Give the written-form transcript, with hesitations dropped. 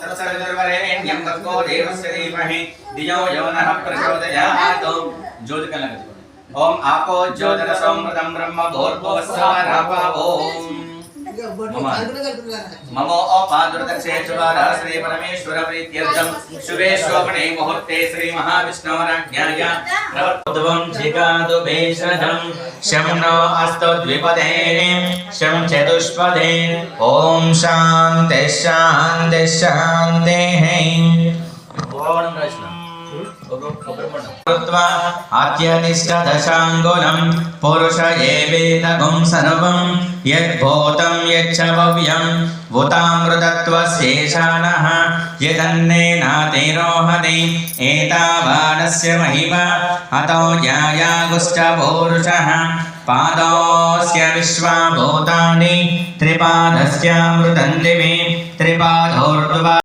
तत्सवितुर्वरेण्यं भर्गो देवस्य धीमहि धियो यो नः प्रचोदयात् ज्योति कल ओम आपो ज्योतिरसोमृतं ब्रह्म भूर्भुवस्सुवरापो ममो अपादुर्दक्षे चुवारा श्री परमेश्वर प्रीत्यर्थं शुभे शोभने मुहूर्ते श्री महाविष्णोराज्ञाया प्रवर्तवं जिगादु भेषजं शं नो अस्तु द्विपदे शं चतुष्पदे ओम शान्ति शान्ति शान्तिः ओम कृष्ण आत्यनिष्ठदशाङ्गुलं पुरुष एवेदगुं सर्वं यद्भूतं यच्च भव्यं भूतामृतत्वस्येषाणः यदन्नेनातिरोहति एतावानस्य महिमा अतो यायागुश्च पूरुषः पादोऽस्य विश्वाभूतानि त्रिपादस्यामृतं दिवि त्रिपादोर्ध्वा